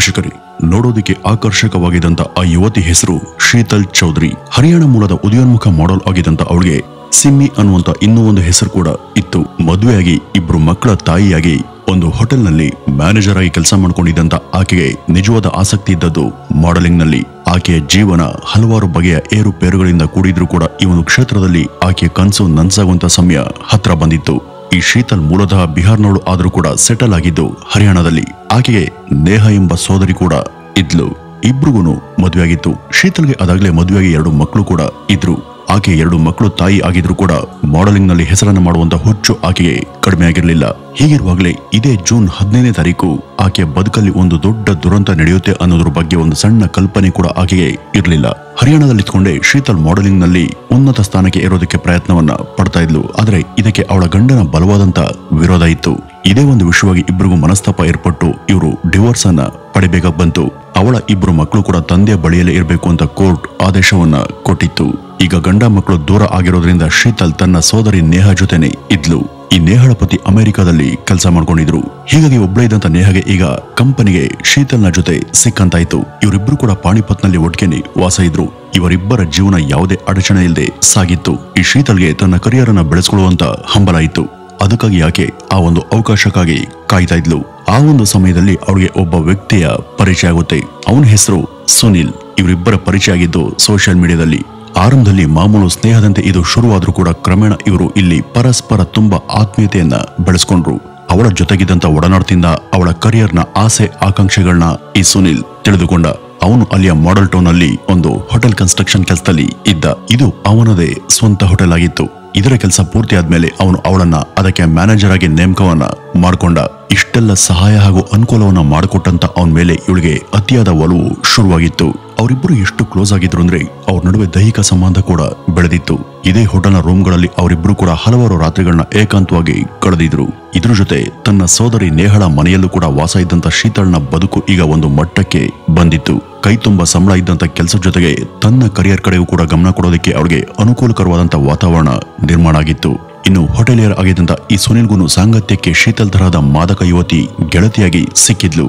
ವೀಕ್ಷಕರೇ, ನೋಡೋದಕ್ಕೆ ಆಕರ್ಷಕವಾಗಿದ್ದಂತ ಆ ಯುವತಿ ಹೆಸರು ಶೀತಲ್ ಚೌಧರಿ. ಹರಿಯಾಣ ಮೂಲದ ಉದಯೋನ್ಮುಖ ಮಾಡೆಲ್ ಆಗಿದ್ದಂತ ಅವಳಿಗೆ ಸಿಮ್ಮಿ ಅನ್ನುವಂತ ಇನ್ನೂ ಒಂದು ಹೆಸರು ಕೂಡ ಇತ್ತು. ಮದುವೆಯಾಗಿ ಇಬ್ರು ಮಕ್ಕಳ ತಾಯಿಯಾಗಿ ಒಂದು ಹೋಟೆಲ್ನಲ್ಲಿ ಮ್ಯಾನೇಜರ್ ಆಗಿ ಕೆಲಸ ಮಾಡ್ಕೊಂಡಿದ್ದಂತ ಆಕೆಗೆ ನಿಜವಾದ ಆಸಕ್ತಿ ಇದ್ದದ್ದು ಮಾಡೆಲಿಂಗ್ ನಲ್ಲಿ. ಆಕೆಯ ಜೀವನ ಹಲವಾರು ಬಗೆಯ ಏರುಪೇರುಗಳಿಂದ ಕೂಡಿದ್ರೂ ಕೂಡ ಈ ಒಂದು ಕ್ಷೇತ್ರದಲ್ಲಿ ಆಕೆಯ ಕನಸು ನನ್ಸಾಗುವಂತ ಸಮಯ ಹತ್ರ ಬಂದಿತ್ತು. ಈ ಶೀತಲ್ ಮೂಲತಃ ಬಿಹಾರ್ನವಳು ಆದ್ರೂ ಕೂಡ ಸೆಟಲ್ ಆಗಿದ್ದು ಹರಿಯಾಣದಲ್ಲಿ. ಆಕೆಗೆ ನೇಹ ಎಂಬ ಸೋದರಿ ಕೂಡ ಇದ್ಲು. ಇಬ್ರಿಗೂ ಮದುವೆಯಾಗಿತ್ತು. ಶೀತಲ್ಗೆ ಅದಾಗಲೇ ಮದುವೆಯಾಗಿ 2 ಮಕ್ಕಳು ಕೂಡ ಇದ್ರು. ಆಕೆ 2 ಮಕ್ಕಳು ತಾಯಿ ಆಗಿದ್ರು ಕೂಡ ಮಾಡೆಲಿಂಗ್ ನಲ್ಲಿ ಹೆಸರನ್ನ ಮಾಡುವಂತ ಹುಚ್ಚು ಆಕೆಗೆ ಕಡಿಮೆ ಆಗಿರಲಿಲ್ಲ. ಹೀಗಿರುವಾಗಲೇ ಇದೇ ಜೂನ್ 15ನೇ ತಾರೀಕು ಆಕೆಯ ಬದುಕಲ್ಲಿ ಒಂದು ದೊಡ್ಡ ದುರಂತ ನಡೆಯುತ್ತೆ ಅನ್ನೋದ್ರ ಬಗ್ಗೆ ಒಂದು ಸಣ್ಣ ಕಲ್ಪನೆ ಕೂಡ ಆಕೆಗೆ ಇರಲಿಲ್ಲ. ಹರಿಯಾಣದಲ್ಲಿ ಇದ್ಕೊಂಡೇ ಶೀತಲ್ ಮಾಡೆಲಿಂಗ್ ನಲ್ಲಿ ಉನ್ನತ ಸ್ಥಾನಕ್ಕೆ ಏರೋದಕ್ಕೆ ಪ್ರಯತ್ನವನ್ನ ಪಡ್ತಾ ಇದ್ಲು. ಆದ್ರೆ ಇದಕ್ಕೆ ಅವಳ ಗಂಡನ ಬಲವಾದಂತ ವಿರೋಧ ಇತ್ತು. ಇದೇ ಒಂದು ವಿಷಯವಾಗಿ ಇಬ್ಬರಿಗೂ ಮನಸ್ತಾಪ ಏರ್ಪಟ್ಟು ಇವರು ಡಿವೋರ್ಸ್ ಅನ್ನ ಪಡಿಬೇಕಾಗಿ ಬಂತು. ಅವಳ 2 ಮಕ್ಕಳು ಕೂಡ ತಂದೆಯ ಬಳಿಯಲ್ಲೇ ಇರಬೇಕು ಅಂತ ಕೋರ್ಟ್ ಆದೇಶವನ್ನ ಕೊಟ್ಟಿತ್ತು. ಈಗ ಗಂಡ ಮಕ್ಕಳು ದೂರ ಆಗಿರೋದ್ರಿಂದ ಶೀತಲ್ ತನ್ನ ಸೋದರಿ ನೇಹ ಜೊತೆನೆ ಇದ್ಲು. ಈ ನೇಹಳ ಪತಿ ಅಮೆರಿಕಾದಲ್ಲಿ ಕೆಲಸ ಮಾಡ್ಕೊಂಡಿದ್ರು. ಹೀಗಾಗಿ ಒಬ್ಬಳೇ ಇದ್ದಂತ ನೇಹಗೆ ಈಗ ಕಂಪನಿಗೆ ಶೀತಲ್ನ ಜೊತೆ ಸಿಕ್ಕಂತಾಯ್ತು. ಇವರಿಬ್ರು ಕೂಡ ಪಾಣಿಪತ್ನಲ್ಲಿ ಒಟ್ಟಿಗೆ ವಾಸ ಇದ್ರು. ಇವರಿಬ್ಬರ ಜೀವನ ಯಾವುದೇ ಅಡಚಣೆ ಇಲ್ಲದೆ ಸಾಗಿತ್ತು. ಈ ಶೀತಲ್ಗೆ ತನ್ನ ಕರಿಯರ್ ಅನ್ನ ಬೆಳೆಸ್ಕೊಳ್ಳುವಂತ ಹಂಬಲ ಇತ್ತು. ಅದಕ್ಕಾಗಿ ಆಕೆ ಆ ಒಂದು ಅವಕಾಶಕ್ಕಾಗಿ ಕಾಯ್ತಾ ಇದ್ಲು. ಆ ಒಂದು ಸಮಯದಲ್ಲಿ ಅವಳಿಗೆ ಒಬ್ಬ ವ್ಯಕ್ತಿಯ ಪರಿಚಯ ಆಗುತ್ತೆ. ಅವನ ಹೆಸರು ಸುನಿಲ್. ಇವರಿಬ್ಬರ ಪರಿಚಯ ಆಗಿದ್ದು ಸೋಷಿಯಲ್ ಮೀಡಿಯಾದಲ್ಲಿ. ಆರಂಭದಲ್ಲಿ ಮಾಮೂಲು ಸ್ನೇಹದಂತೆ ಇದು ಶುರುವಾದ್ರೂ ಕೂಡ ಕ್ರಮೇಣ ಇವರು ಇಲ್ಲಿ ಪರಸ್ಪರ ತುಂಬಾ ಆತ್ಮೀಯತೆಯನ್ನ ಬೆಳೆಸ್ಕೊಂಡ್ರು. ಅವಳ ಜೊತೆಗಿದ್ದಂತ ಒಡನಾಟದಿಂದ ಅವಳ ಕರಿಯರ್ನ ಆಸೆ ಆಕಾಂಕ್ಷೆಗಳನ್ನ ಈ ಸುನಿಲ್ ತಿಳಿದುಕೊಂಡ. ಅವನು ಅಲ್ಲಿಯ ಮಾಡೆಲ್ ಟೌನ್ ಅಲ್ಲಿ ಒಂದು ಹೋಟೆಲ್ ಕನ್ಸ್ಟ್ರಕ್ಷನ್ ಕೆಲಸದಲ್ಲಿ ಇದ್ದ. ಇದು ಅವನದೇ ಸ್ವಂತ ಹೋಟೆಲ್ ಆಗಿತ್ತು. ಇದರ ಕೆಲಸ ಪೂರ್ತಿ ಆದ್ಮೇಲೆ ಅವನು ಅವಳನ್ನ ಅದಕ್ಕೆ ಮ್ಯಾನೇಜರ್ ಆಗಿ ನೇಮಕವನ್ನ ಮಾಡ್ಕೊಂಡ. ಇಷ್ಟೆಲ್ಲ ಸಹಾಯ ಹಾಗೂ ಅನುಕೂಲವನ್ನ ಮಾಡಿಕೊಟ್ಟಂತ ಅವನ ಮೇಲೆ ಇವಳಿಗೆ ಅತಿಯಾದ ಒಲವು ಶುರುವಾಗಿತ್ತು. ಅವರಿಬ್ಬರು ಎಷ್ಟು ಕ್ಲೋಸ್ ಆಗಿದ್ರು ಅಂದ್ರೆ ಅವ್ರ ನಡುವೆ ದೈಹಿಕ ಸಂಬಂಧ ಕೂಡ ಬೆಳೆದಿತ್ತು. ಇದೇ ಹೋಟೆಲ್ನ ರೂಮ್ಗಳಲ್ಲಿ ಅವರಿಬ್ರು ಕೂಡ ಹಲವಾರು ರಾತ್ರಿಗಳನ್ನ ಏಕಾಂತವಾಗಿ ಕಳೆದಿದ್ರು. ಇದ್ರ ಜೊತೆ ತನ್ನ ಸೋದರಿ ನೇಹಳ ಮನೆಯಲ್ಲೂ ಕೂಡ ವಾಸ ಇದ್ದಂತ ಶೀತಲ್ನ ಬದುಕು ಈಗ ಒಂದು ಮಟ್ಟಕ್ಕೆ ಬಂದಿತ್ತು. ಕೈ ತುಂಬಾ ಸಂಬಳ ಇದ್ದಂತ ಕೆಲಸದ ಜೊತೆಗೆ ತನ್ನ ಕರಿಯರ್ ಕಡೆಗೂ ಕೂಡ ಗಮನ ಕೊಡೋದಕ್ಕೆ ಅವಳಿಗೆ ಅನುಕೂಲಕರವಾದಂತ ವಾತಾವರಣ ನಿರ್ಮಾಣ ಆಗಿತ್ತು. ಇನ್ನು ಹೋಟೆಲಿಯರ್ ಆಗಿದ್ದಂತ ಈ ಸುನಿಲ್ಗೂ ಸಾಂಗತ್ಯಕ್ಕೆ ಶೀತಲ್ ತರಹದ ಮಾದಕ ಯುವತಿ ಗೆಳತಿಯಾಗಿ ಸಿಕ್ಕಿದ್ಲು.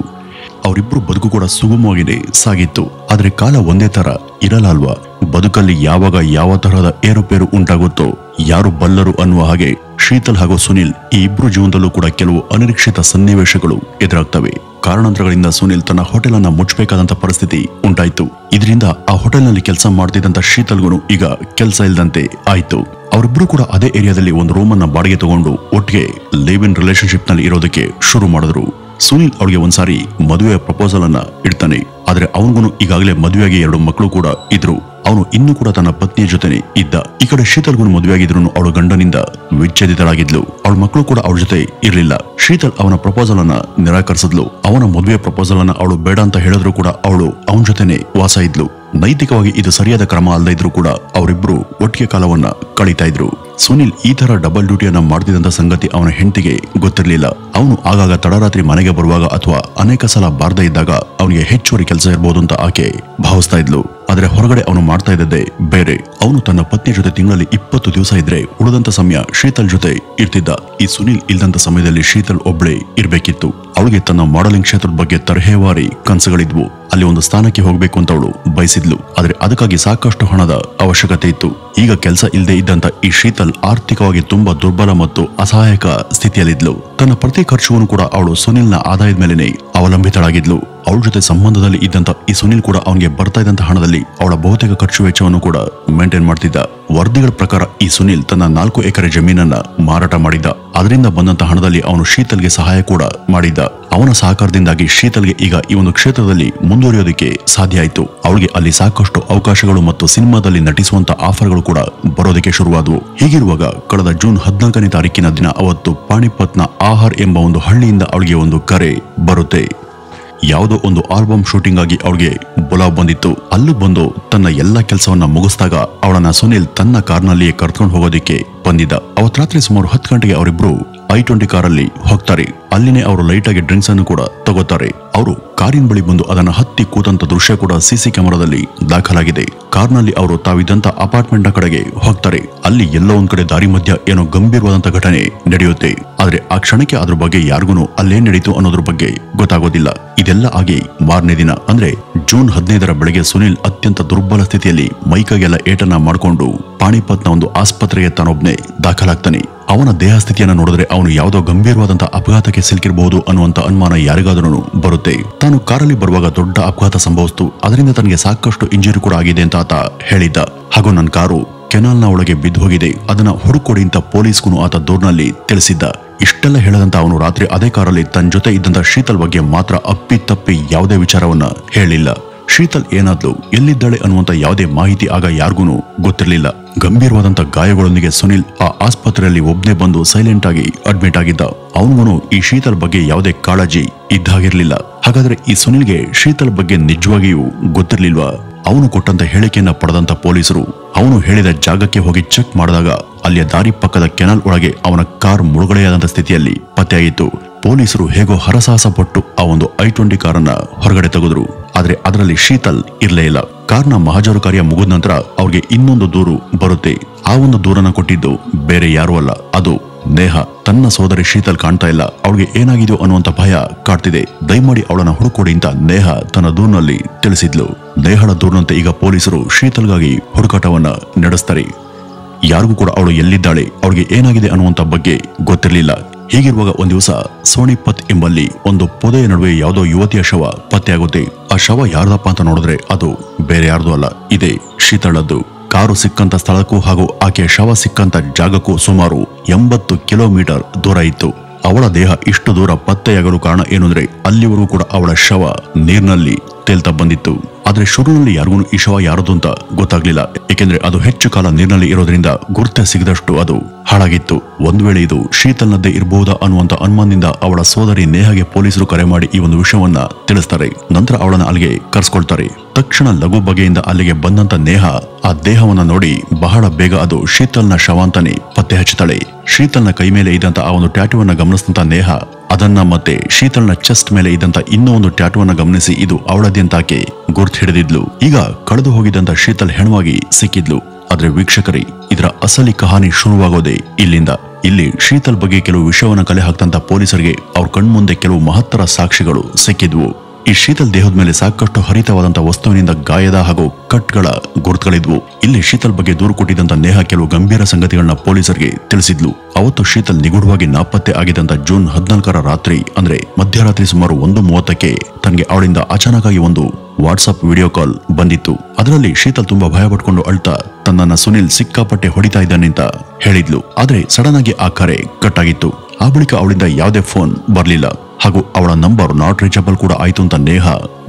ಅವರಿಬ್ರು ಬದುಕು ಕೂಡ ಸುಗಮವಾಗಿಯೇ ಸಾಗಿತ್ತು. ಆದ್ರೆ ಕಾಲ ಒಂದೇ ತರ ಇರಲ್ಲ ಅಲ್ವಾ? ಬದುಕಲ್ಲಿ ಯಾವಾಗ ಯಾವ ತರಹದ ಏರುಪೇರು ಉಂಟಾಗುತ್ತೋ ಯಾರು ಬಲ್ಲರು ಅನ್ನುವ ಹಾಗೆ ಶೀತಲ್ ಹಾಗೂ ಸುನಿಲ್ ಈ ಇಬ್ರು ಜೀವನದಲ್ಲೂ ಕೂಡ ಕೆಲವು ಅನಿರೀಕ್ಷಿತ ಸನ್ನಿವೇಶಗಳು ಎದುರಾಗ್ತವೆ. ಕಾರಣಾಂತರಗಳಿಂದ ಸುನಿಲ್ ತನ್ನ ಹೋಟೆಲ್ ಅನ್ನ ಮುಚ್ಚಬೇಕಾದಂತ ಪರಿಸ್ಥಿತಿ ಉಂಟಾಯ್ತು. ಇದರಿಂದ ಆ ಹೋಟೆಲ್ ನಲ್ಲಿ ಕೆಲಸ ಮಾಡ್ತಿದ್ದಂತ ಶೀತಲ್ಗೂ ಈಗ ಕೆಲಸ ಇಲ್ದಂತೆ ಆಯ್ತು. ಅವರಿಬ್ರು ಕೂಡ ಅದೇ ಏರಿಯಾದಲ್ಲಿ ಒಂದು ರೂಮ್ ಅನ್ನ ಬಾಡಿಗೆ ತಗೊಂಡು ಒಟ್ಟಿಗೆ ಲಿವ್ ಇನ್ ರಿಲೇಶನ್ಶಿಪ್ ನಲ್ಲಿ ಇರೋದಕ್ಕೆ ಶುರು ಮಾಡಿದ್ರು. ಸುನಿಲ್ ಅವಳಿಗೆ ಒಂದ್ಸಾರಿ ಮದುವೆಯ ಪ್ರಪೋಸಲ್ ಅನ್ನ ಇಡ್ತಾನೆ. ಆದ್ರೆ ಅವನಿಗೂ ಈಗಾಗಲೇ ಮದುವೆಯಾಗಿ 2 ಮಕ್ಕಳು ಕೂಡ ಇದ್ರು. ಅವನು ಇನ್ನೂ ಕೂಡ ತನ್ನ ಪತ್ನಿಯ ಜೊತೆನೆ ಇದ್ದ. ಈ ಕಡೆ ಶೀತಲ್ಗೂ ಮದುವೆಯಾಗಿದ್ರು ಅವಳ ಗಂಡನಿಂದ ವಿಚ್ಛೇದಿತಳಾಗಿದ್ಲು. ಅವಳ ಮಕ್ಕಳು ಕೂಡ ಅವಳ ಜೊತೆ ಇರಲಿಲ್ಲ. ಶೀತಲ್ ಅವನ ಪ್ರಪೋಸಲ್ ಅನ್ನ ನಿರಾಕರಿಸಿದ್ಲು. ಅವನ ಮದುವೆ ಪ್ರಪೋಸಲ್ ಅನ್ನ ಅವಳು ಬೇಡ ಅಂತ ಹೇಳಿದ್ರು ಕೂಡ ಅವಳು ಅವನ ಜೊತೆನೆ ವಾಸ ಇದ್ಲು. ನೈತಿಕವಾಗಿ ಇದು ಸರಿಯಾದ ಕ್ರಮ ಅಲ್ಲದೆ ಇದ್ರು ಕೂಡ ಅವರಿಬ್ರು ಒಟ್ಟಿಗೆ ಕಾಲವನ್ನ ಕಳೀತಾ ಇದ್ರು. ಸುನಿಲ್ ಈ ತರ ಡಬಲ್ ಡ್ಯೂಟಿಯನ್ನ ಮಾಡ್ತಿದ್ದಂತ ಸಂಗತಿ ಅವನ ಹೆಂಡತಿಗೆ ಗೊತ್ತಿರಲಿಲ್ಲ. ಅವನು ಆಗಾಗ ತಡರಾತ್ರಿ ಮನೆಗೆ ಬರುವಾಗ ಅಥವಾ ಅನೇಕ ಸಲ ಬಾರದೇ ಇದ್ದಾಗ ಅವನಿಗೆ ಹೆಚ್ಚುವರಿ ಕೆಲಸ ಇರಬಹುದು ಅಂತ ಆಕೆ ಭಾವಿಸ್ತಾ ಇದ್ಲು. ಆದ್ರೆ ಹೊರಗಡೆ ಅವನು ಮಾಡ್ತಾ ಇದ್ದದ್ದೇ ಬೇರೆ. ಅವನು ತನ್ನ ಪತ್ನಿಯ ಜೊತೆ ತಿಂಗಳಲ್ಲಿ 20 ದಿವಸ ಇದ್ರೆ ಉಳಿದಂತ ಸಮಯ ಶೀತಲ್ ಜೊತೆ ಇರ್ತಿದ್ದ. ಈ ಸುನಿಲ್ ಇಲ್ದಂತ ಸಮಯದಲ್ಲಿ ಶೀತಲ್ ಒಬ್ಳೇ ಇರ್ಬೇಕಿತ್ತು. ಅವಳಿಗೆ ತನ್ನ ಮಾಡೆಲಿಂಗ್ ಕ್ಷೇತ್ರದ ಬಗ್ಗೆ ತರಹೇವಾರಿ ಕನಸುಗಳಿದ್ವು. ಅಲ್ಲಿ ಒಂದು ಸ್ಥಾನಕ್ಕೆ ಹೋಗ್ಬೇಕು ಅಂತ ಅವಳು ಬಯಸಿದ್ಲು. ಆದ್ರೆ ಅದಕ್ಕಾಗಿ ಸಾಕಷ್ಟು ಹಣದ ಅವಶ್ಯಕತೆ ಇತ್ತು. ಈಗ ಕೆಲಸ ಇಲ್ಲದೆ ಇದ್ದಂತ ಈ ಶೀತಲ್ ಆರ್ಥಿಕವಾಗಿ ತುಂಬಾ ದುರ್ಬಲ ಮತ್ತು ಅಸಹಾಯಕ ಸ್ಥಿತಿಯಲ್ಲಿದ್ಲು. ತನ್ನ ಪ್ರತಿ ಖರ್ಚುವನ್ನು ಕೂಡ ಅವಳು ಸುನಿಲ್ನ ಆದಾಯದ ಮೇಲೆನೆ ಅವಲಂಬಿತಳಾಗಿದ್ಲು. ಅವಳ ಜೊತೆ ಸಂಬಂಧದಲ್ಲಿ ಇದ್ದಂತ ಈ ಸುನಿಲ್ ಕೂಡ ಅವನಿಗೆ ಬರ್ತಾ ಇದ್ದಂತ ಹಣದಲ್ಲಿ ಅವಳ ಬಹುತೇಕ ಖರ್ಚು ವೆಚ್ಚವನ್ನು ಕೂಡ ಮೇಂಟೈನ್ ಮಾಡ್ತಿದ್ದ. ವರದಿಗಳ ಪ್ರಕಾರ ಈ ಸುನಿಲ್ ತನ್ನ 4 ಎಕರೆ ಜಮೀನನ್ನ ಮಾರಾಟ ಮಾಡಿದ್ದ. ಅದರಿಂದ ಬಂದಂತ ಹಣದಲ್ಲಿ ಅವನು ಶೀತಲ್ಗೆ ಸಹಾಯ ಕೂಡ ಮಾಡಿದ್ದ. ಅವನ ಸಹಕಾರದಿಂದಾಗಿ ಶೀತಲ್ಗೆ ಈಗ ಈ ಒಂದು ಕ್ಷೇತ್ರದಲ್ಲಿ ಮುಂದುವರಿಯೋದಕ್ಕೆ ಸಾಧ್ಯ ಆಯ್ತು. ಅವಳಿಗೆ ಅಲ್ಲಿ ಸಾಕಷ್ಟು ಅವಕಾಶಗಳು ಮತ್ತು ಸಿನಿಮಾದಲ್ಲಿ ನಟಿಸುವಂತ ಆಫರ್ಗಳು ಕೂಡ ಬರೋದಕ್ಕೆ ಶುರುವಾದವು. ಹೀಗಿರುವಾಗ ಕಳೆದ ಜೂನ್ 14ನೇ ತಾರೀಕಿನ ದಿನ ಅವತ್ತು ಪಾಣಿಪತ್ನ ಆಹಾರ್ ಎಂಬ ಒಂದು ಹಳ್ಳಿಯಿಂದ ಅವಳಿಗೆ ಒಂದು ಕರೆ ಬರುತ್ತೆ. ಯಾವುದೋ ಒಂದು ಆಲ್ಬಮ್ ಶೂಟಿಂಗ್ ಆಗಿ ಅವಳಿಗೆ ಬುಲಾವ್ ಬಂದಿತ್ತು. ಅಲ್ಲೂ ಬಂದು ತನ್ನ ಎಲ್ಲ ಕೆಲಸವನ್ನ ಮುಗಿಸಿದಾಗ ಅವಳನ್ನ ಸುನಿಲ್ ತನ್ನ ಕಾರ್ನಲ್ಲಿಯೇ ಕರ್ಕೊಂಡು ಹೋಗೋದಿಕ್ಕೆ ಬಂದಿದ್ದ. ಅವತ್ ರಾತ್ರಿ ಸುಮಾರು 10 ಗಂಟೆಗೆ ಅವರಿಬ್ರು I-20 ಕಾರಲ್ಲಿ ಹೋಗ್ತಾರೆ. ಅಲ್ಲಿನೇ ಅವರು ಲೈಟ್ ಆಗಿ ಡ್ರಿಂಕ್ಸ್ ಅನ್ನು ಕೂಡ ತಗೋತಾರೆ. ಅವರು ಕಾರಿನ ಬಳಿ ಬಂದು ಅದನ್ನ ಹತ್ತಿ ಕೂತಂತ ದೃಶ್ಯ ಕೂಡ ಸಿಸಿ ಕ್ಯಾಮೆರಾದಲ್ಲಿ ದಾಖಲಾಗಿದೆ. ಕಾರ್ನಲ್ಲಿ ಅವರು ತಾವಿದ್ದಂತ ಅಪಾರ್ಟ್ಮೆಂಟ್ ನ ಕಡೆಗೆ ಹೋಗ್ತಾರೆ. ಅಲ್ಲಿ ಎಲ್ಲೋ ಒಂದ್ ಕಡೆ ದಾರಿ ಮಧ್ಯ ಏನೋ ಗಂಭೀರವಾದಂತ ಘಟನೆ ನಡೆಯುತ್ತೆ. ಆದ್ರೆ ಆ ಕ್ಷಣಕ್ಕೆ ಅದ್ರ ಬಗ್ಗೆ ಯಾರಿಗೂ ಅಲ್ಲೇನ್ ನಡೀತು ಅನ್ನೋದ್ರ ಬಗ್ಗೆ ಗೊತ್ತಾಗೋದಿಲ್ಲ. ಇದೆಲ್ಲ ಆಗಿ ಮಾರನೇ ದಿನ ಅಂದ್ರೆ ಜೂನ್ 15ರ ಬೆಳಗ್ಗೆ ಸುನಿಲ್ ಅತ್ಯಂತ ದುರ್ಬಲ ಸ್ಥಿತಿಯಲ್ಲಿ ಮೈಕೈಗೆಲ್ಲ ಏಟನ್ನ ಮಾಡಿಕೊಂಡು ಪಾಣಿಪತ್ನ ಒಂದು ಆಸ್ಪತ್ರೆಗೆ ತಾನೊಬ್ನೇ ದಾಖಲಾಗ್ತಾನೆ. ಅವನ ದೇಹ ಸ್ಥಿತಿಯನ್ನ ನೋಡಿದ್ರೆ ಅವನು ಯಾವುದೋ ಗಂಭೀರವಾದಂತಹ ಅಪಘಾತಕ್ಕೆ ಸಿಲುಕಿರಬಹುದು ಅನ್ನುವಂತ ಅನುಮಾನ ಯಾರಿಗಾದ್ರೂ ಬರುತ್ತೆ. ತಾನು ಕಾರಲ್ಲಿ ಬರುವಾಗ ದೊಡ್ಡ ಅಪಘಾತ ಸಂಭವಿಸಿತು, ಅದರಿಂದ ತನಗೆ ಸಾಕಷ್ಟು ಇಂಜುರಿ ಕೂಡ ಆಗಿದೆ ಅಂತ ಆತ ಹೇಳಿದ್ದ. ಹಾಗೂ ನನ್ನ ಕಾರು ಕೆನಾಲ್ನ ಒಳಗೆ ಬಿದ್ದು ಹೋಗಿದೆ, ಅದನ್ನ ಹುಡುಕೊಡಿ ಅಂತ ಪೊಲೀಸ್ಗೂ ಆತ ದೂರಿನಲ್ಲಿ ತಿಳಿಸಿದ್ದ. ಇಷ್ಟೆಲ್ಲ ಹೇಳದಂತ ಅವನು ರಾತ್ರಿ ಅದೇ ಕಾರಲ್ಲಿ ತನ್ನ ಜೊತೆ ಇದ್ದಂತ ಶೀತಲ್ ಬಗ್ಗೆ ಮಾತ್ರ ಅಪ್ಪಿತಪ್ಪಿ ಯಾವುದೇ ವಿಚಾರವನ್ನ ಹೇಳಿಲ್ಲ. ಶೀತಲ್ ಏನಾದ್ಲು, ಎಲ್ಲಿದ್ದಾಳೆ ಅನ್ನುವಂತ ಯಾವುದೇ ಮಾಹಿತಿ ಆಗ ಯಾರಿಗೂ ಗೊತ್ತಿರಲಿಲ್ಲ. ಗಂಭೀರವಾದಂತ ಗಾಯಗಳೊಂದಿಗೆ ಸುನಿಲ್ ಆ ಆಸ್ಪತ್ರೆಯಲ್ಲಿ ಒಬ್ನೇ ಬಂದು ಸೈಲೆಂಟ್ ಆಗಿ ಅಡ್ಮಿಟ್ ಆಗಿದ್ದ. ಅವನಿಗೂ ಈ ಶೀತಲ್ ಬಗ್ಗೆ ಯಾವುದೇ ಕಾಳಜಿ ಇದ್ದಾಗಿರ್ಲಿಲ್ಲ. ಹಾಗಾದ್ರೆ ಈ ಸುನಿಲ್ಗೆ ಶೀತಲ್ ಬಗ್ಗೆ ನಿಜವಾಗಿಯೂ ಗೊತ್ತಿರ್ಲಿಲ್ವಾ? ಅವನು ಕೊಟ್ಟಂತ ಹೇಳಿಕೆಯನ್ನ ಪಡೆದಂತ ಪೊಲೀಸರು ಅವನು ಹೇಳಿದ ಜಾಗಕ್ಕೆ ಹೋಗಿ ಚೆಕ್ ಮಾಡಿದಾಗ ಅಲ್ಲಿಯ ದಾರಿ ಪಕ್ಕದ ಕೆನಾಲ್ ಒಳಗೆ ಅವನ ಕಾರ್ ಮುಳುಗಡೆಯಾದಂತ ಸ್ಥಿತಿಯಲ್ಲಿ ಪತ್ತೆಯಾಗಿತ್ತು. ಪೊಲೀಸರು ಹೇಗೋ ಹರಸಾಹಸ ಪಟ್ಟು ಆ ಒಂದು I-20 ಕಾರನ್ನ ಹೊರಗಡೆ ತೆಗೆದ್ರು. ಆದ್ರೆ ಅದರಲ್ಲಿ ಶೀತಲ್ ಇರ್ಲೇ ಇಲ್ಲ. ಕಾರ್ನ ಮಹಾಜರು ಕಾರ್ಯ ಮುಗಿದ ನಂತರ ಅವ್ರಿಗೆ ಇನ್ನೊಂದು ದೂರು ಬರುತ್ತೆ. ಆ ಒಂದು ದೂರನ್ನ ಕೊಟ್ಟಿದ್ದು ಬೇರೆ ಯಾರು ಅಲ್ಲ, ಅದು ನೇಹ. ತನ್ನ ಸೋದರಿ ಶೀತಲ್ ಕಾಣ್ತಾ ಇಲ್ಲ, ಅವಳಿಗೆ ಏನಾಗಿದೆಯೋ ಅನ್ನುವಂತ ಭಯ ಕಾಡ್ತಿದೆ, ದಯಮಾಡಿ ಅವಳನ್ನ ಹುಡುಕೊಡಿ ಅಂತ ನೇಹ ತನ್ನ ದೂರಿನಲ್ಲಿ ತಿಳಿಸಿದ್ಲು. ನೇಹಳ ದೂರಿನಂತೆ ಈಗ ಪೊಲೀಸರು ಶೀತಲ್ಗಾಗಿ ಹುಡುಕಾಟವನ್ನ ನಡೆಸ್ತಾರೆ. ಯಾರಿಗೂ ಕೂಡ ಅವಳು ಎಲ್ಲಿದ್ದಾಳೆ, ಅವಳಿಗೆ ಏನಾಗಿದೆ ಅನ್ನುವಂತ ಬಗ್ಗೆ ಗೊತ್ತಿರಲಿಲ್ಲ. ಹೀಗಿರುವಾಗ ಒಂದ್ ದಿವಸ ಸೋನಿಪತ್ ಎಂಬಲ್ಲಿ ಒಂದು ಪೊದೆಯ ನಡುವೆ ಯಾವುದೋ ಯುವತಿಯ ಶವ ಪತ್ತೆಯಾಗುತ್ತೆ. ಆ ಶವ ಯಾರ್ದಪ್ಪ ಅಂತ ನೋಡಿದ್ರೆ ಅದು ಬೇರೆ ಯಾರ್ದು ಅಲ್ಲ, ಇದೇ ಶೀತಳದ್ದು. ಕಾರು ಸಿಕ್ಕಂತ ಸ್ಥಳಕ್ಕೂ ಹಾಗೂ ಆಕೆಯ ಶವ ಸಿಕ್ಕಂತ ಜಾಗಕ್ಕೂ ಸುಮಾರು 80 ಕಿಲೋಮೀಟರ್ ದೂರ ಇತ್ತು. ಅವಳ ದೇಹ ಇಷ್ಟು ದೂರ ಪತ್ತೆಯಾಗಲು ಕಾರಣ ಏನು ಅಂದ್ರೆ ಅಲ್ಲಿವರೆಗೂ ಕೂಡ ಅವಳ ಶವ ನೀರಿನಲ್ಲಿ ತೇಲ್ತಾ ಬಂದಿತ್ತು. ಆದ್ರೆ ಶುರುವಿನಲ್ಲಿ ಯಾರಿಗೂ ಈ ಶವ ಯಾರದು ಅಂತ ಗೊತ್ತಾಗ್ಲಿಲ್ಲ, ಏಕೆಂದ್ರೆ ಅದು ಹೆಚ್ಚು ಕಾಲ ನೀರಿನಲ್ಲಿ ಇರೋದ್ರಿಂದ ಗುರ್ತೆ ಸಿಗದಷ್ಟು ಅದು ಹಾಳಾಗಿತ್ತು. ಒಂದ್ ವೇಳೆ ಇದು ಶೀತಲ್ನದ್ದೇ ಇರಬಹುದಾ ಅನ್ನುವಂತ ಅನುಮಾನದಿಂದ ಅವಳ ಸೋದರಿ ನೇಹಗೆ ಪೊಲೀಸರು ಕರೆ ಮಾಡಿ ಈ ಒಂದು ವಿಷಯವನ್ನ ತಿಳಿಸ್ತಾರೆ. ನಂತರ ಅವಳನ್ನ ಅಲ್ಲಿಗೆ ಕರ್ಸ್ಕೊಳ್ತಾರೆ. ತಕ್ಷಣ ಲಘು ಬಗೆಯಿಂದ ಅಲ್ಲಿಗೆ ಬಂದಂತ ನೇಹ ಆ ದೇಹವನ್ನ ನೋಡಿ ಬಹಳ ಬೇಗ ಅದು ಶೀತಲ್ನ ಶವ ಅಂತಾನೆ ಪತ್ತೆ ಹಚ್ಚುತ್ತಾಳೆ. ಶೀತಲ್ನ ಕೈ ಮೇಲೆ ಇದ್ದಂತ ಆ ಒಂದು ಟ್ಯಾಟೂವನ್ನ ಗಮನಿಸಿದಂತ ನೇಹ ಅದನ್ನ ಮತ್ತೆ ಶೀತಲ್ನ ಚೆಸ್ಟ್ ಮೇಲೆ ಇದ್ದಂತ ಇನ್ನೂ ಒಂದು ಟ್ಯಾಟೂವನ್ನ ಗಮನಿಸಿ ಇದು ಅವಳದೇ ಅಂತ ಆಕೆ ಗುರ್ತು ಹಿಡಿದಿದ್ಲು. ಈಗ ಕಳೆದು ಹೋಗಿದ್ದಂತ ಶೀತಲ್ ಹೆಣವಾಗಿ ಸಿಕ್ಕಿದ್ಲು. ಆದ್ರೆ ವೀಕ್ಷಕರೇ, ಇದರ ಅಸಲಿ ಕಹಾನಿ ಶುರುವಾಗೋದೇ ಇಲ್ಲಿಂದ. ಇಲ್ಲಿ ಶೀತಲ್ ಬಗ್ಗೆ ಕೆಲವು ವಿಷಯವನ್ನ ಕಲೆ ಹಾಕ್ತಂತ ಪೊಲೀಸರಿಗೆ ಅವ್ರ ಕಣ್ಮುಂದೆ ಕೆಲವು ಮಹತ್ತರ ಸಾಕ್ಷಿಗಳು ಸಿಕ್ಕಿದ್ವು. ಈ ಶೀತಲ್ ದೇಹದ ಮೇಲೆ ಸಾಕಷ್ಟು ಹರಿತವಾದಂತ ವಸ್ತುವಿನಿಂದ ಗಾಯದ ಹಾಗೂ ಕಟ್ಗಳ ಗುರುತುಗಳಿದ್ವು. ಇಲ್ಲಿ ಶೀತಲ್ ಬಗ್ಗೆ ದೂರು ಕೊಟ್ಟಿದ್ದಂತ ನೇಹ ಕೆಲವು ಗಂಭೀರ ಸಂಗತಿಗಳನ್ನ ಪೊಲೀಸರಿಗೆ ತಿಳಿಸಿದ್ಲು. ಅವತ್ತು ಶೀತಲ್ ನಿಗೂಢವಾಗಿ ನಾಪತ್ತೆ ಆಗಿದ್ದಂತ ಜೂನ್ 14ರ ರಾತ್ರಿ ಅಂದ್ರೆ ಮಧ್ಯರಾತ್ರಿ ಸುಮಾರು 1:30ಕ್ಕೆ ತನಗೆ ಅವಳಿಂದ ಅಚಾನಕ್ ಆಗಿ ಒಂದು ವಾಟ್ಸ್ಆಪ್ ವಿಡಿಯೋ ಕಾಲ್ ಬಂದಿತ್ತು. ಅದರಲ್ಲಿ ಶೀತಲ್ ತುಂಬಾ ಭಯ ಪಟ್ಕೊಂಡು ಅಳ್ತಾ ತನ್ನನ್ನ ಸುನಿಲ್ ಸಿಕ್ಕಾಪಟ್ಟೆ ಹೊಡಿತಾ ಇದ್ದಾನೆ ಅಂತ ಹೇಳಿದ್ಲು. ಆದ್ರೆ ಸಡನ್ ಆಗಿ ಆ ಕರೆ ಕಟ್ ಆಗಿತ್ತು. ಆ ಬಳಿಕ ಅವಳಿಂದ ಯಾವುದೇ ಫೋನ್ ಬರ್ಲಿಲ್ಲ ಹಾಗೂ ಅವಳ ನಂಬರ್ ನಾಟ್ ರೀಚಬಲ್ ಕೂಡ ಆಯ್ತು ಅಂತ ನೇಹ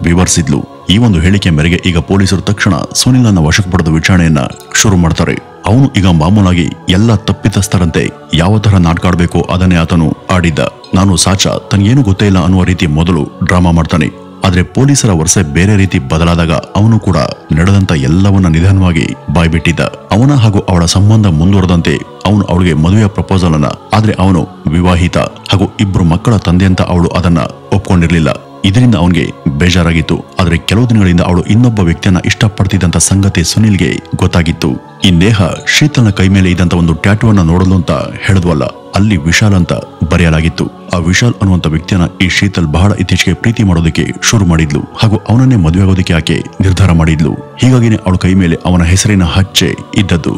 ವಿವರಿಸಿದ್ಲು. ಈ ಒಂದು ಹೇಳಿಕೆ ಮೇರೆಗೆ ಈಗ ಪೊಲೀಸರು ತಕ್ಷಣ ಸುನಿಲ್ ಅನ್ನ ವಶಕ್ಕೆ ಪಡೆದು ವಿಚಾರಣೆಯನ್ನ ಶುರು ಮಾಡ್ತಾರೆ. ಅವನು ಈಗ ಮಾಮೂಲಾಗಿ ಎಲ್ಲ ತಪ್ಪಿತಸ್ಥರಂತೆ ಯಾವ ತರ ನಾಟಕ ಆಡ್ಬೇಕು ಅದನ್ನೇ ಆತನು ಆಡಿದ್ದ. ನಾನು ಸಾಚ ತನಗೇನು ಗೊತ್ತೇ ಇಲ್ಲ ಅನ್ನುವ ರೀತಿ ಮೊದಲು ಡ್ರಾಮಾ ಮಾಡ್ತಾನೆ. ಆದ್ರೆ ಪೊಲೀಸರ ವರ್ಷ ಬೇರೆ ರೀತಿ ಬದಲಾದಾಗ ಅವನು ಕೂಡ ನಡೆದಂತ ಎಲ್ಲವನ್ನ ನಿಧಾನವಾಗಿ ಬಾಯ್ಬಿಟ್ಟಿದ್ದ. ಅವನ ಹಾಗೂ ಅವಳ ಸಂಬಂಧ ಮುಂದುವರೆದಂತೆ ಅವನು ಅವಳಿಗೆ ಮದುವೆಯ ಪ್ರಪೋಸಲ್ ಅನ್ನ, ಆದ್ರೆ ಅವನು ವಿವಾಹಿತ ಹಾಗೂ 2 ಮಕ್ಕಳ ತಂದೆ ಅಂತ ಅವಳು ಅದನ್ನ ಒಪ್ಕೊಂಡಿರ್ಲಿಲ್ಲ. ಇದರಿಂದ ಅವನಿಗೆ ಬೇಜಾರಾಗಿತ್ತು. ಆದ್ರೆ ಕೆಲವು ದಿನಗಳಿಂದ ಅವಳು ಇನ್ನೊಬ್ಬ ವ್ಯಕ್ತಿಯನ್ನ ಇಷ್ಟಪಡ್ತಿದ್ದಂತ ಸಂಗತಿ ಸುನಿಲ್ಗೆ ಗೊತ್ತಾಗಿತ್ತು. ಈ ನೇಹ ಶೀತಲ್ನ ಕೈ ಮೇಲೆ ಇದ್ದಂತ ಒಂದು ಟ್ಯಾಟೂವನ್ನ ನೋಡಲು ಅಂತ ಹೇಳಿದ್ವಲ್ಲ, ಅಲ್ಲಿ ವಿಶಾಲ್ ಅಂತ ಬರೆಯಲಾಗಿತ್ತು. ಆ ವಿಶಾಲ್ ಅನ್ನುವಂತ ವ್ಯಕ್ತಿಯನ್ನ ಈ ಶೀತಲ್ ಬಹಳ ಇತ್ತೀಚೆಗೆ ಪ್ರೀತಿ ಮಾಡೋದಕ್ಕೆ ಶುರು ಮಾಡಿದ್ಲು ಹಾಗೂ ಅವನನ್ನೇ ಮದುವೆ ಆಗೋದಕ್ಕೆ ಆಕೆ ನಿರ್ಧಾರ ಮಾಡಿದ್ಲು. ಹೀಗಾಗಿನೇ ಅವಳ ಕೈ ಮೇಲೆ ಅವನ ಹೆಸರಿನ ಹಚ್ಚೆ ಇದ್ದದ್ದು.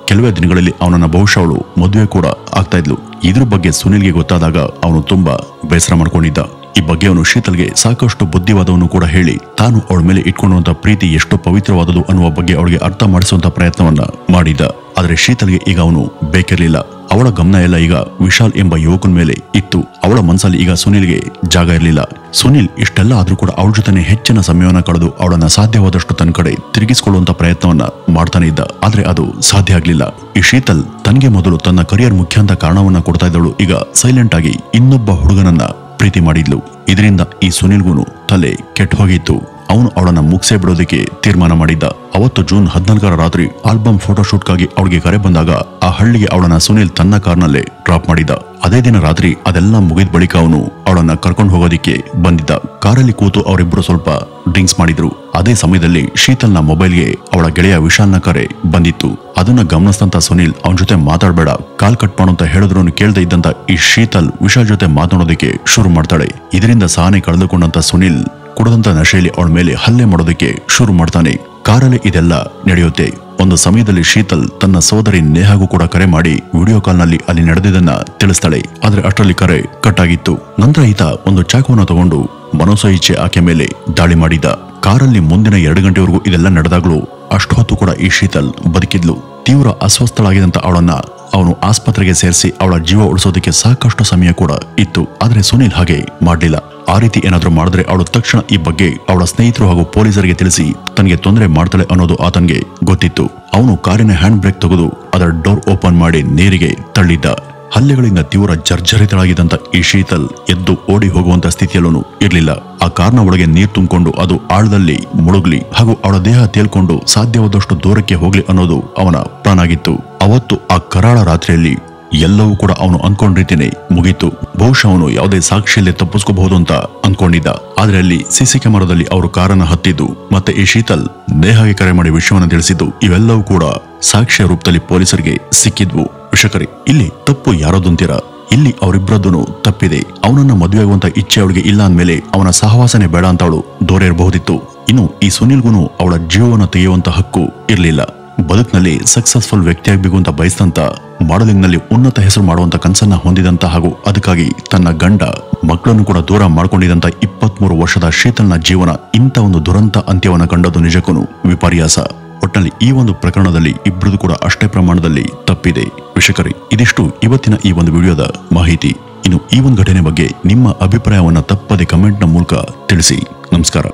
ಕೆಲವೇ ದಿನಗಳಲ್ಲಿ ಅವನನ್ನ ಬಹುಶಃ ಅವಳು ಮದುವೆ ಕೂಡ ಆಗ್ತಾ ಇದ್ಲು. ಇದ್ರ ಬಗ್ಗೆ ಸುನಿಲ್ಗೆ ಗೊತ್ತಾದಾಗ ಅವನು ತುಂಬಾ ಬೇಸರ ಮಾಡ್ಕೊಂಡಿದ್ದ. ಈ ಬಗ್ಗೆ ಅವನು ಶೀತಲ್ಗೆ ಸಾಕಷ್ಟು ಬುದ್ಧಿವಾದವನ್ನು ಕೂಡ ಹೇಳಿ ತಾನು ಅವಳ ಮೇಲೆ ಇಟ್ಕೊಳ್ಳುವಂತ ಪ್ರೀತಿ ಎಷ್ಟು ಪವಿತ್ರವಾದದು ಅನ್ನುವ ಬಗ್ಗೆ ಅವಳಿಗೆ ಅರ್ಥ ಮಾಡಿಸುವಂತ ಪ್ರಯತ್ನವನ್ನ ಮಾಡಿದ್ದ. ಆದ್ರೆ ಶೀತಲ್ಗೆ ಈಗ ಅವನು ಬೇಕಿರ್ಲಿಲ್ಲ. ಅವಳ ಗಮನ ಎಲ್ಲ ಈಗ ವಿಶಾಲ್ ಎಂಬ ಯುವಕನ ಮೇಲೆ ಇತ್ತು. ಅವಳ ಮನಸ್ಸಲ್ಲಿ ಈಗ ಸುನಿಲ್ಗೆ ಜಾಗ ಇರಲಿಲ್ಲ. ಸುನಿಲ್ ಇಷ್ಟೆಲ್ಲ ಆದ್ರೂ ಕೂಡ ಅವಳ ಜೊತೆ ಹೆಚ್ಚಿನ ಸಮಯವನ್ನ ಕಳೆದು ಅವಳನ್ನ ಸಾಧ್ಯವಾದಷ್ಟು ತನ್ನ ಕಡೆ ತಿರುಗಿಸಿಕೊಳ್ಳುವಂತ ಪ್ರಯತ್ನವನ್ನ ಮಾಡ್ತಾನೆ ಇದ್ದ. ಆದ್ರೆ ಅದು ಸಾಧ್ಯ ಆಗ್ಲಿಲ್ಲ. ಈ ಶೀತಲ್ ತನಗೆ ಮೊದಲು ತನ್ನ ಕರಿಯರ್ ಮುಖ್ಯ ಅಂತ ಕಾರಣವನ್ನ ಕೊಡ್ತಾ ಇದ್ದಳು ಈಗ ಸೈಲೆಂಟ್ ಆಗಿ ಇನ್ನೊಬ್ಬ ಹುಡುಗನನ್ನ ಪ್ರೀತಿ ಮಾಡಿದ್ಲು. ಇದರಿಂದ ಈ ಸುನಿಲ್ಗೂನು ತಲೆ ಕೆಟ್ಟ ಹೋಗಿತ್ತು. ಅವನು ಅವಳನ್ನ ಮುಗಿಸೇ ಬಿಡೋದಕ್ಕೆ ತೀರ್ಮಾನ ಮಾಡಿದ್ದ. ಅವತ್ತು ಜೂನ್ 14ರ ರಾತ್ರಿ ಆಲ್ಬಮ್ ಫೋಟೋಶೂಟ್ಗಾಗಿ ಅವಳಿಗೆ ಕರೆ ಬಂದಾಗ ಆ ಹಳ್ಳಿಗೆ ಅವಳನ್ನ ಸುನಿಲ್ ತನ್ನ ಕಾರ್ನಲ್ಲಿ ಡ್ರಾಪ್ ಮಾಡಿದ್ದ. ಅದೇ ದಿನ ರಾತ್ರಿ ಅದೆಲ್ಲ ಮುಗಿದ ಬಳಿಕ ಅವನು ಅವಳನ್ನ ಕರ್ಕೊಂಡು ಹೋಗೋದಿಕ್ಕೆ ಬಂದಿದ್ದ. ಕಾರಲ್ಲಿ ಕೂತು ಅವರಿಬ್ರು ಸ್ವಲ್ಪ ಡ್ರಿಂಕ್ಸ್ ಮಾಡಿದ್ರು. ಅದೇ ಸಮಯದಲ್ಲಿ ಶೀತಲ್ನ ಮೊಬೈಲ್ಗೆ ಅವಳ ಗೆಳೆಯ ವಿಶಾಲ್ನ ಕರೆ ಬಂದಿತ್ತು. ಅದನ್ನ ಗಮನಿಸಿದಂತ ಸುನಿಲ್ ಅವನ ಜೊತೆ ಮಾತಾಡ್ಬೇಡ, ಕಾಲ್ ಕಟ್ ಮಾಡು ಅಂತ ಹೇಳಿದ್ರು ಕೇಳ್ದೆ ಇದ್ದಂತ ಈ ಶೀತಲ್ ವಿಶಾಲ್ ಜೊತೆ ಮಾತನಾಡೋದಕ್ಕೆ ಶುರು ಮಾಡ್ತಾಳೆ. ಇದರಿಂದ ಸಹನೆ ಕಳೆದುಕೊಂಡಂತ ಸುನಿಲ್ ಕುಡದಂತ ನಶೆಯಲ್ಲಿ ಅವಳ ಮೇಲೆ ಹಲ್ಲೆ ಮಾಡೋದಕ್ಕೆ ಶುರು ಮಾಡ್ತಾನೆ. ಕಾರಲ್ಲಿ ಇದೆಲ್ಲ ನಡೆಯುತ್ತೆ. ಒಂದು ಸಮಯದಲ್ಲಿ ಶೀತಲ್ ತನ್ನ ಸೋದರಿ ನೇಹಾಗೂ ಕೂಡ ಕರೆ ಮಾಡಿ ವಿಡಿಯೋ ಕಾಲ್ ನಲ್ಲಿ ಅಲ್ಲಿ ನಡೆದಿದ್ದನ್ನ ತಿಳಿಸ್ತಾಳೆ. ಆದ್ರೆ ಅಷ್ಟರಲ್ಲಿ ಕರೆ ಕಟ್ ಆಗಿತ್ತು. ನಂತರ ಈತ ಒಂದು ಚಾಕುವನ್ನ ತಗೊಂಡು ಮನೋಸ ಇಚ್ಛೆ ಆಕೆ ಮೇಲೆ ದಾಳಿ ಮಾಡಿದ್ದ. ಕಾರಲ್ಲಿ ಮುಂದಿನ 2 ಗಂಟೆವರೆಗೂ ಇದೆಲ್ಲ ನಡೆದಾಗ್ಲೂ ಅಷ್ಟು ಹೊತ್ತು ಕೂಡ ಈ ಶೀತಲ್ ಬದುಕಿದ್ಲು. ತೀವ್ರ ಅಸ್ವಸ್ಥಳಾಗಿದ್ದಂತ ಅವಳನ್ನ ಅವನು ಆಸ್ಪತ್ರೆಗೆ ಸೇರಿಸಿ ಅವಳ ಜೀವ ಉಳಿಸೋದಕ್ಕೆ ಸಾಕಷ್ಟು ಸಮಯ ಕೂಡ ಇತ್ತು. ಆದ್ರೆ ಸುನಿಲ್ ಹಾಗೆ ಮಾಡಲಿಲ್ಲ. ಆ ರೀತಿ ಏನಾದ್ರೂ ಮಾಡಿದ್ರೆ ಅವಳು ತಕ್ಷಣ ಈ ಬಗ್ಗೆ ಅವಳ ಸ್ನೇಹಿತರು ಹಾಗೂ ಪೊಲೀಸರಿಗೆ ತಿಳಿಸಿ ತನಗೆ ತೊಂದರೆ ಮಾಡ್ತಾಳೆ ಅನ್ನೋದು ಆತನಿಗೆ ಗೊತ್ತಿತ್ತು. ಅವನು ಕಾರಿನ ಹ್ಯಾಂಡ್ ಬ್ರೇಕ್ ತೆಗೆದು ಅದರ ಡೋರ್ ಓಪನ್ ಮಾಡಿ ನೀರಿಗೆ ತಳ್ಳಿದ್ದ. ಹಲ್ಲೆಗಳಿಂದ ತೀವ್ರ ಜರ್ಜರಿತಳಾಗಿದ್ದಂತ ಈ ಶೀತಲ್ ಎದ್ದು ಓಡಿ ಹೋಗುವಂತ ಸ್ಥಿತಿಯಲ್ಲೂ ಇರಲಿಲ್ಲ. ಆ ಕಾರ್ನ ಒಳಗೆ ನೀರು ತುಂಬಿಕೊಂಡು ಅದು ಆಳದಲ್ಲಿ ಮುಳುಗ್ಲಿ ಹಾಗೂ ಅವಳ ದೇಹ ತೇಲ್ಕೊಂಡು ಸಾಧ್ಯವಾದಷ್ಟು ದೂರಕ್ಕೆ ಹೋಗ್ಲಿ ಅನ್ನೋದು ಅವನ ಪ್ಲಾನ್ ಆಗಿತ್ತು. ಅವತ್ತು ಆ ಕರಾಳ ರಾತ್ರಿಯಲ್ಲಿ ಎಲ್ಲವೂ ಕೂಡ ಅವನು ಅನ್ಕೊಂಡ ರೀತಿನೇ ಮುಗೀತು. ಬಹುಶಃ ಅವನು ಯಾವುದೇ ಸಾಕ್ಷಿಯಲ್ಲಿ ತಪ್ಪಿಸ್ಕೋಬಹುದು ಅಂತ ಅನ್ಕೊಂಡಿದ್ದ. ಆದ್ರೆ ಅಲ್ಲಿ ಸಿಸಿ ಕ್ಯಾಮರಾದಲ್ಲಿ ಅವರು ಕಾರನ್ನ ಹತ್ತಿದ್ದು ಮತ್ತೆ ಈ ಶೀತಲ್ ನೇಹಾಗೆ ಕರೆ ಮಾಡಿ ವಿಷಯವನ್ನ ತಿಳಿಸಿದ್ದು ಇವೆಲ್ಲವೂ ಕೂಡ ಸಾಕ್ಷ್ಯ ರೂಪದಲ್ಲಿ ಪೊಲೀಸರಿಗೆ ಸಿಕ್ಕಿದ್ವು. ವೀಕ್ಷಕರೇ, ಇಲ್ಲಿ ತಪ್ಪು ಯಾರೋದಂತೀರಾ? ಇಲ್ಲಿ ಅವರಿಬ್ಬರದ್ದು ತಪ್ಪಿದೆ. ಅವನನ್ನ ಮದುವೆಯಾಗುವಂತ ಇಚ್ಛೆ ಅವಳಿಗೆ ಇಲ್ಲ ಅಂದ್ಮೇಲೆ ಅವನ ಸಹವಾಸನೆ ಬೇಡ ಅಂತ ಅವಳು ದೂರ ಇರಬಹುದಿತ್ತು. ಇನ್ನು ಈ ಸುನಿಲ್ಗುನು ಅವಳ ಜೀವವನ್ನ ತೆಗೆಯುವಂತ ಹಕ್ಕು ಇರಲಿಲ್ಲ. ಬದುಕಿನಲ್ಲಿ ಸಕ್ಸಸ್ಫುಲ್ ವ್ಯಕ್ತಿಯಾಗಬೇಕು ಅಂತ ಬಯಸಿದಂತ ಮಾಡಲಿಂಗ್ ನಲ್ಲಿ ಉನ್ನತ ಹೆಸರು ಮಾಡುವಂತ ಕನಸನ್ನ ಹೊಂದಿದಂತ ಹಾಗೂ ಅದಕ್ಕಾಗಿ ತನ್ನ ಗಂಡ ಮಕ್ಕಳನ್ನು ಕೂಡ ದೂರ ಮಾಡ್ಕೊಂಡಿದ್ದಂತ 23 ವರ್ಷದ ಶೀತಲ್ನ ಜೀವನ ಇಂಥ ಒಂದು ದುರಂತ ಅಂತ್ಯವನ್ನ ಕಂಡದ್ದು ನಿಜಕ್ಕೂ ವಿಪರ್ಯಾಸ. ಒಟ್ಟಿನಲ್ಲಿ ಈ ಒಂದು ಪ್ರಕರಣದಲ್ಲಿ ಇಬ್ಬರದು ಕೂಡ ಅಷ್ಟೇ ಪ್ರಮಾಣದಲ್ಲಿ ತಪ್ಪಿದೆ. ವೀಕ್ಷಕರೇ, ಇದಿಷ್ಟು ಇವತ್ತಿನ ಈ ಒಂದು ವಿಡಿಯೋದ ಮಾಹಿತಿ. ಇನ್ನು ಈ ಒಂದು ಘಟನೆ ಬಗ್ಗೆ ನಿಮ್ಮ ಅಭಿಪ್ರಾಯವನ್ನ ತಪ್ಪದೆ ಕಮೆಂಟ್ನ ಮೂಲಕ ತಿಳಿಸಿ. ನಮಸ್ಕಾರ.